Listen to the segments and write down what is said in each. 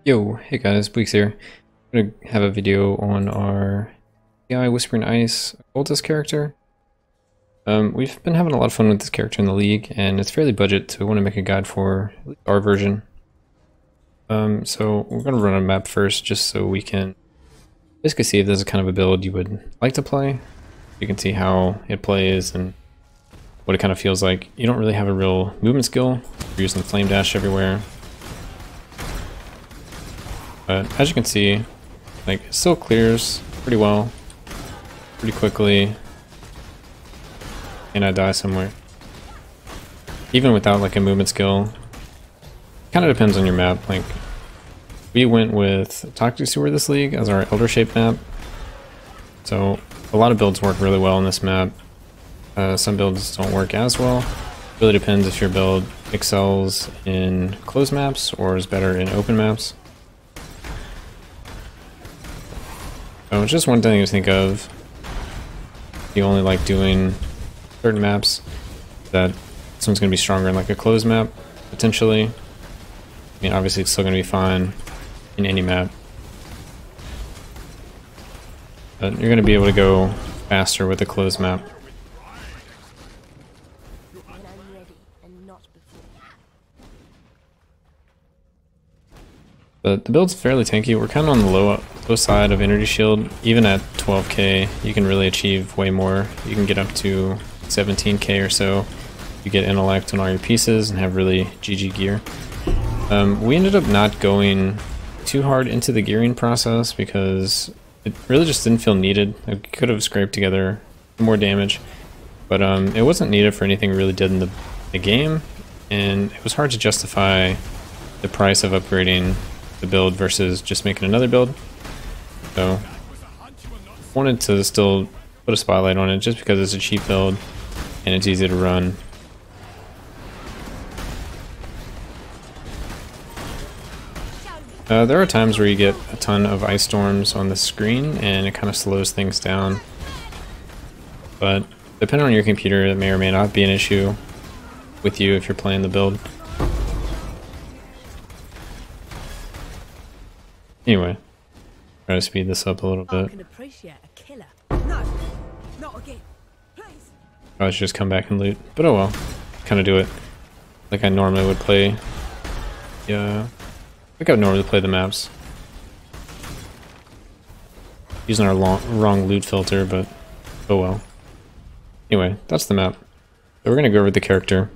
Yo, hey guys, Bleaks here. I'm gonna have a video on our AI Whispering Ice Occultist character. We've been having a lot of fun with this character in the league, and it's fairly budget, so we want to make a guide for at least our version. So we're gonna run a map first, just so we can basically see if there's a kind of a build you would like to play. You can see how it plays and what it kind of feels like. You don't really have a real movement skill. You're using Flame Dash everywhere. But as you can see, like, it still clears pretty well, pretty quickly, and I die somewhere. Even without like a movement skill, kind of depends on your map. Like, we went with Toxic Sewer this league as our Elder Shape map, so a lot of builds work really well on this map. Some builds don't work as well. Really depends if your build excels in closed maps or is better in open maps. So it's just one thing to think of. You only like doing certain maps, that this one's going to be stronger in like a closed map, potentially. I mean, obviously it's still going to be fine in any map. But you're going to be able to go faster with a closed map. But the build's fairly tanky. We're kind of on the low side of energy shield. Even at 12k, you can really achieve way more. You can get up to 17k or so. You get intellect on all your pieces and have really GG gear. We ended up not going too hard into the gearing process because it really just didn't feel needed. I could have scraped together more damage, but it wasn't needed for anything we really did in the game, and it was hard to justify the price of upgrading the build versus just making another build. So wanted to still put a spotlight on it just because it's a cheap build and it's easy to run. There are times where you get a ton of ice storms on the screen and it kind of slows things down, but depending on your computer, it may or may not be an issue with you if you're playing the build. Anyway, try to speed this up a little bit. I can appreciate a killer. No, not again. Please. I should just come back and loot, but oh well. Kind of do it like I normally would play. Yeah, like I would normally play the maps. Using our wrong loot filter, but oh well. Anyway, that's the map. So we're gonna go over the character.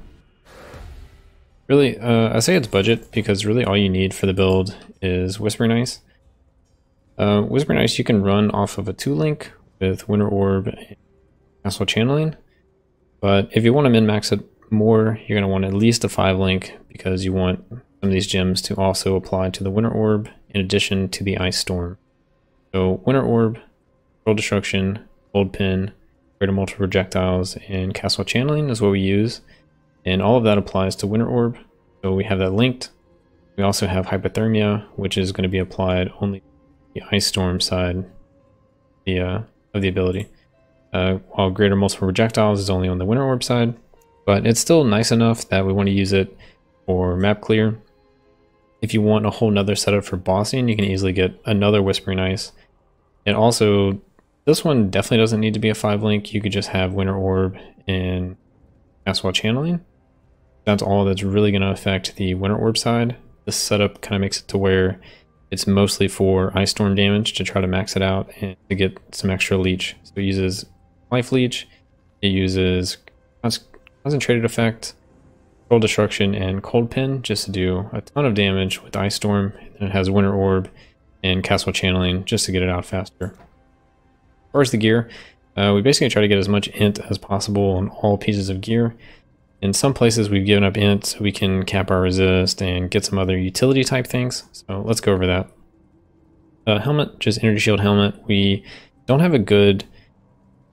Really, I say it's budget because really all you need for the build is Whispering Ice. Whispering Ice you can run off of a 2-link with Winter Orb and Castle Channeling, but if you want to min-max it more, you're going to want at least a 5-link because you want some of these gems to also apply to the Winter Orb in addition to the Ice Storm. So Winter Orb, World Destruction, Gold Pin, Greater Multiple Projectiles, and Castle Channeling is what we use. And all of that applies to Winter Orb, so we have that linked. We also have Hypothermia, which is going to be applied only to the Ice Storm side of the ability, while Greater Multiple Projectiles is only on the Winter Orb side. But it's still nice enough that we want to use it for map clear. If you want a whole nother setup for bossing, you can easily get another Whispering Ice. And also, this one definitely doesn't need to be a 5-link. You could just have Winter Orb and Castle Channeling. That's all that's really going to affect the Winter Orb side. This setup kind of makes it to where it's mostly for Ice Storm damage to try to max it out and to get some extra leech. So it uses Life Leech, it uses Concentrated Effect, World Destruction, and Cold Pin just to do a ton of damage with Ice Storm. And it has Winter Orb and Castle Channeling just to get it out faster. As far as the gear, we basically try to get as much int as possible on all pieces of gear. In some places we've given up int so we can cap our resist and get some other utility type things. So let's go over that. Helmet, just energy shield helmet. We don't have a good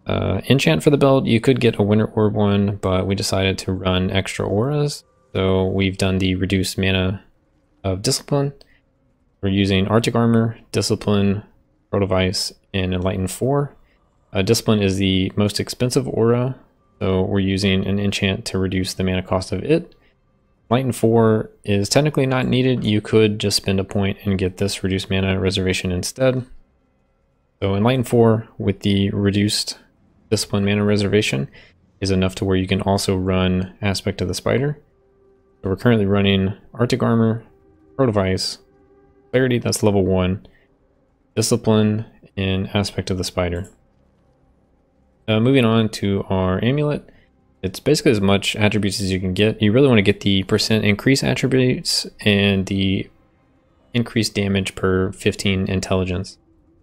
enchant for the build. You could get a Winter Orb one, but we decided to run extra auras. So we've done the reduced mana of Discipline. We're using Arctic Armor, Discipline, World of Ice, and Enlighten 4. Discipline is the most expensive aura, so we're using an enchant to reduce the mana cost of it. Lighten 4 is technically not needed. You could just spend a point and get this reduced mana reservation instead. So Enlighten 4 with the reduced discipline mana reservation is enough to where you can also run Aspect of the Spider. So we're currently running Arctic Armor, Throat of Ice, Clarity, that's level 1, Discipline, and Aspect of the Spider. Moving on to our Amulet, it's basically as much attributes as you can get. You really want to get the percent increase attributes and the increased damage per 15 intelligence.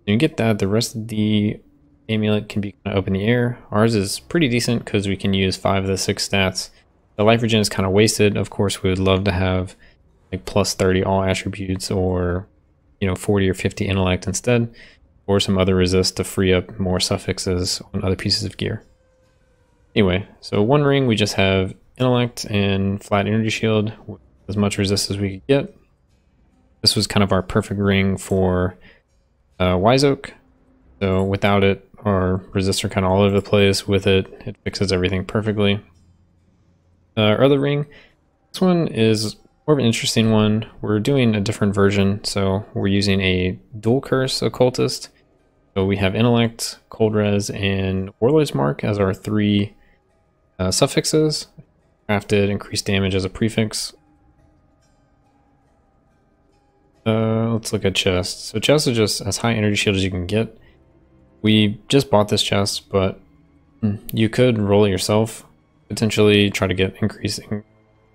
When you get that, the rest of the Amulet can be kind of up in the air. Ours is pretty decent because we can use 5 of the 6 stats. The life regen is kind of wasted. Of course, we would love to have like plus 30 all attributes, or 40 or 50 intellect instead, or some other resist to free up more suffixes on other pieces of gear. Anyway, so one ring we just have intellect and flat energy shield with as much resist as we could get. This was kind of our perfect ring for Wise Oak. So without it, our resists are kind of all over the place. With it, it fixes everything perfectly. Our other ring, this one is more of an interesting one. We're doing a different version, so we're using a dual curse occultist. So we have intellect, cold res, and warlord's mark as our 3 suffixes. Crafted, increased damage as a prefix. Let's look at chest. So chest is just as high energy shield as you can get. We just bought this chest, but you could roll it yourself. Potentially try to get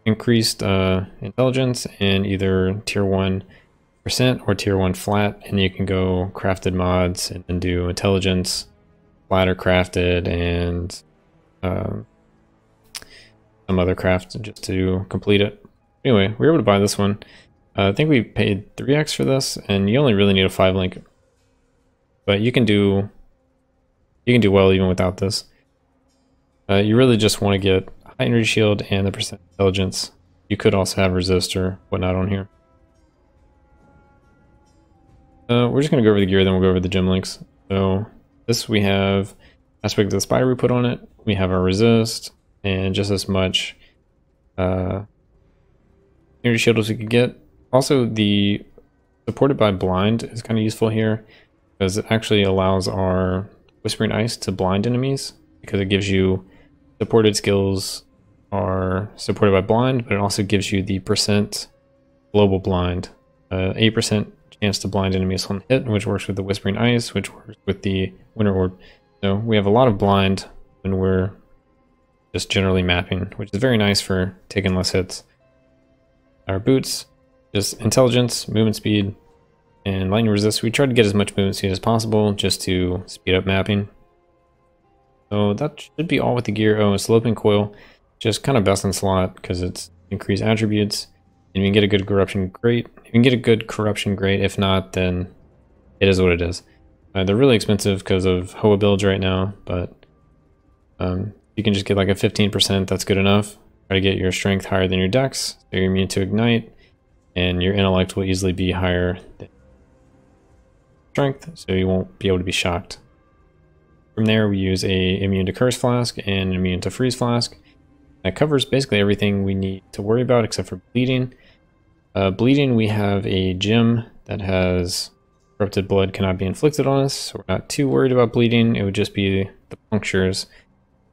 increased intelligence in either tier 1% or tier 1 flat, and you can go crafted mods and then do intelligence, flat or crafted, and some other craft just to complete it. Anyway, we were able to buy this one. I think we paid 3x for this, and you only really need a 5 link, but you can do well even without this. You really just want to get high energy shield and the percent intelligence. You could also have resist or whatnot on here. We're just going to go over the gear, then we'll go over the gem links. So this, we have Aspect of the Spider we put on it. We have our resist and just as much energy shield as we could get. Also, the supported by blind is kind of useful here because it actually allows our Whispering Ice to blind enemies, because it gives you supported skills are supported by blind, but it also gives you the percent global blind, 8% chance to blind enemies on hit, which works with the Whispering Ice, which works with the Winter Orb. So we have a lot of blind when we're just generally mapping, which is very nice for taking less hits. Our boots, just intelligence, movement speed, and lightning resist. We tried to get as much movement speed as possible just to speed up mapping. So that should be all with the gear. Oh, a sloping coil, just kind of best in slot because it's increased attributes. And you can get a good corruption, great. If you can get a good corruption, great. If not, then it is what it is. They're really expensive because of Hoa builds right now, but you can just get like a 15%, that's good enough. Try to get your strength higher than your dex, so you're immune to ignite, and your intellect will easily be higher than strength, so you won't be able to be shocked. From there, we use a immune to curse flask and immune to freeze flask. That covers basically everything we need to worry about except for bleeding. Bleeding, we have a gem that has corrupted blood cannot be inflicted on us, so we're not too worried about bleeding. It would just be the punctures,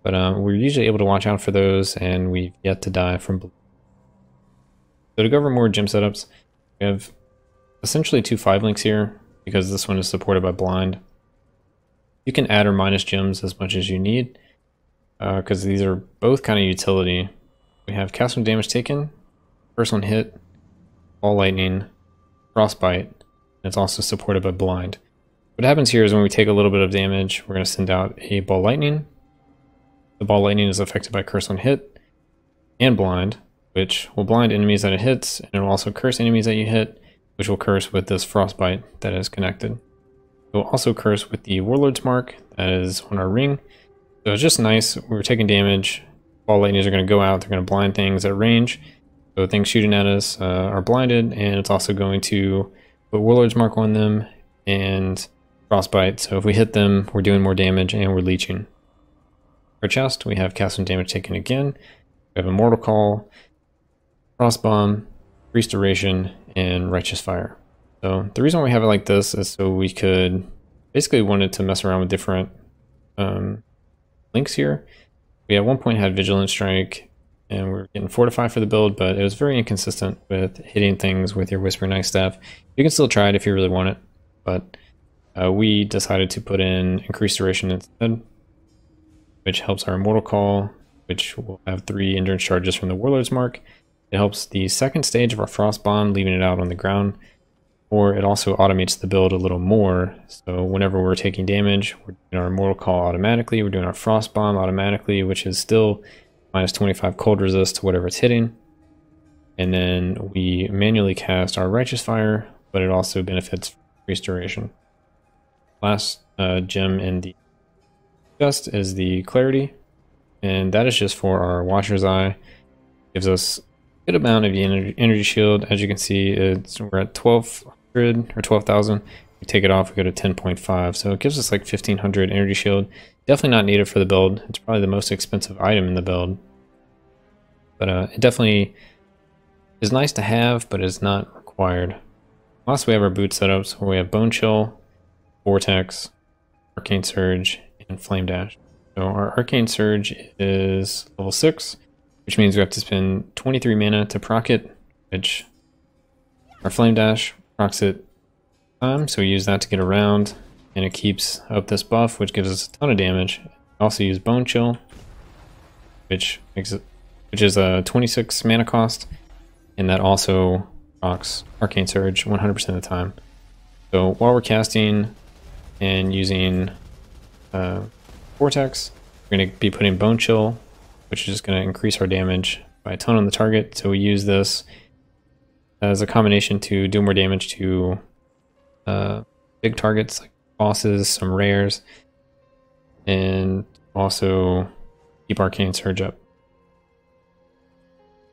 but we're usually able to watch out for those, and we've yet to die from bleeding. So to go over more gem setups, we have essentially 2 5 links here because this one is supported by blind. You can add or minus gems as much as you need because these are both kind of utility. We have cast when damage taken, first one hit, ball lightning, frostbite, and it's also supported by blind. What happens here is when we take a little bit of damage, we're going to send out a ball lightning. The ball lightning is affected by curse on hit and blind, which will blind enemies that it hits, and it will also curse enemies that you hit, which will curse with this frostbite that is connected. It will also curse with the warlord's mark that is on our ring. So it's just nice. We're taking damage. Ball lightnings are going to go out. They're going to blind things at range. So things shooting at us are blinded, and it's also going to put warlord's mark on them and frostbite. So if we hit them, we're doing more damage and we're leeching. Our chest, we have cast when damage taken again. We have Immortal Call. Frost Bomb, Increased Duration, and Righteous Fire. So the reason why we have it like this is so we could basically wanted to mess around with different links here. We at one point had Vigilant Strike, and we were getting Fortify for the build, but it was very inconsistent with hitting things with your Whispering Knife staff. You can still try it if you really want it, but we decided to put in Increased Duration instead, which helps our Immortal Call, which will have 3 endurance charges from the Warlord's Mark. It helps the second stage of our Frost Bomb, leaving it out on the ground, or it also automates the build a little more. So whenever we're taking damage, we're doing our Immortal Call automatically, we're doing our Frost Bomb automatically, which is still minus 25 cold resist to whatever it's hitting. And then we manually cast our Righteous Fire, but it also benefits increased duration. Last gem in the chest is the Clarity, and that is just for our Watcher's Eye. Gives us a good amount of the energy shield. As you can see, we're at 1200 or 12,000. We take it off, we go to 10.5, so it gives us like 1500 energy shield. Definitely not needed for the build. It's probably the most expensive item in the build, but it definitely is nice to have, but is not required. Last, we have our boot setups where we have Bone Chill, Vortex, Arcane Surge, and Flame Dash. So our Arcane Surge is level 6, which means we have to spend 23 mana to proc it, which our Flame Dash procs it time, so we use that to get around, and it keeps up this buff, which gives us a ton of damage. We also use Bone Chill, which is a 26 mana cost, and that also procs Arcane Surge 100% of the time. So while we're casting and using Vortex, we're going to be putting Bone Chill, which is just going to increase our damage by a ton on the target. So we use this as a combination to do more damage to big targets like bosses, some rares, and also keep Arcane Surge up.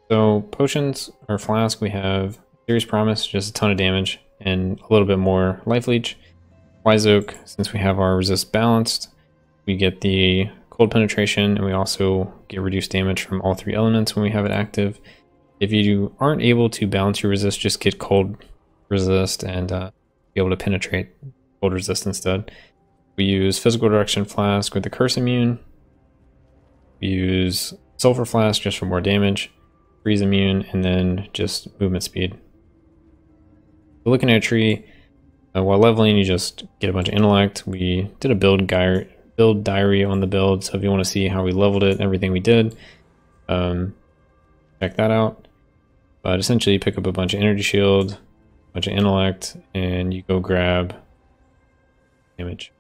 So potions or flask, we have Serious Promise, just a ton of damage and a little bit more life leech. Wise Oak, since we have our resist balanced, we get the cold penetration, and we also get reduced damage from all 3 elements when we have it active. If you aren't able to balance your resist, just get cold resist and be able to penetrate cold resist instead. We use Physical Direction Flask with the Curse Immune. We use Sulfur Flask just for more damage, Freeze Immune, and then just movement speed. We're looking at a tree. While leveling, you just get a bunch of intellect. We did a build diary on the build, so if you want to see how we leveled it, everything we did, check that out. But essentially, you pick up a bunch of energy shield, a bunch of intellect, and you go grab damage.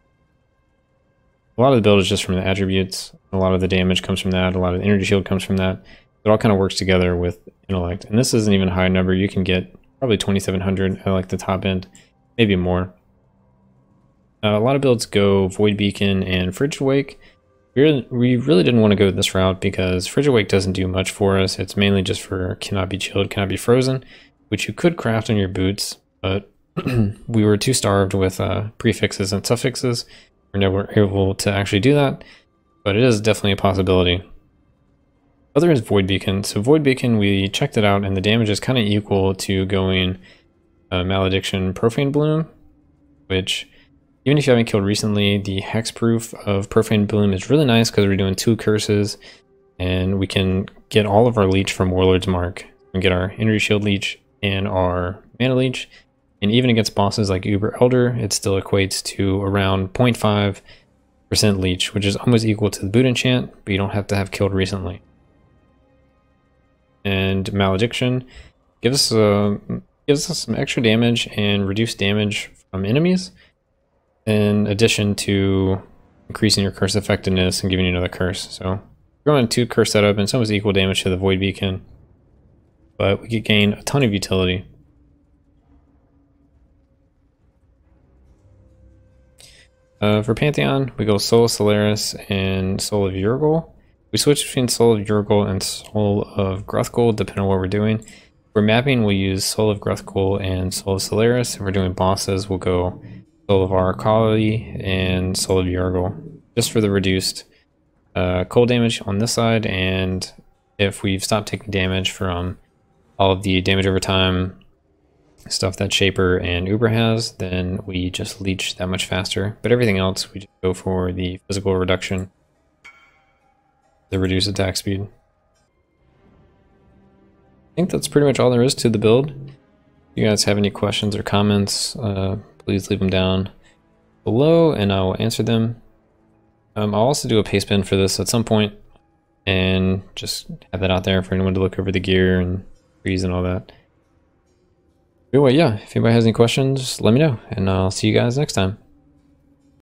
A lot of the build is just from the attributes. A lot of the damage comes from that. A lot of the energy shield comes from that. It all kind of works together with intellect. And this isn't even a high number. You can get probably 2,700 at like the top end, maybe more. A lot of builds go Void Beacon and Frigid Wake. We really didn't want to go this route because Frigid Wake doesn't do much for us. It's mainly just for cannot be chilled, cannot be frozen, which you could craft on your boots, but we were too starved with prefixes and suffixes. We're never able to actually do that, but it is definitely a possibility. Other is Void Beacon. So Void Beacon, we checked it out, and the damage is kind of equal to going Malediction Profane Bloom, which even if you haven't killed recently, the hexproof of Profane Bloom is really nice because we're doing 2 curses, and we can get all of our leech from Warlord's Mark. We can get our Energy Shield leech and our Mana leech, and even against bosses like Uber Elder, it still equates to around 0.5% leech, which is almost equal to the boot enchant, but you don't have to have killed recently. And Malediction gives us some extra damage and reduced damage from enemies, in addition to increasing your curse effectiveness and giving you another curse. So we're going 2 curse setup, and it's almost equal damage to the Void Beacon, but we could gain a ton of utility. For Pantheon, we go Soul of Solaris and Soul of Urgol. We switch between Soul of Urgol and Soul of Gruthgul, depending on what we're doing. For mapping, we'll use Soul of Gruthgul and Soul of Solaris. If we're doing bosses, we'll go Soul of Arcali and Soul of Urgol, just for the reduced cold damage on this side, and if we've stopped taking damage from all of the damage over time stuff that Shaper and Uber has, then we just leech that much faster. But everything else, we just go for the physical reduction, the reduced attack speed. I think that's pretty much all there is to the build. If you guys have any questions or comments, please leave them down below and I will answer them. I'll also do a paste bin for this at some point and just have that out there for anyone to look over the gear and trees and all that. Anyway, yeah, if anybody has any questions, let me know and I'll see you guys next time.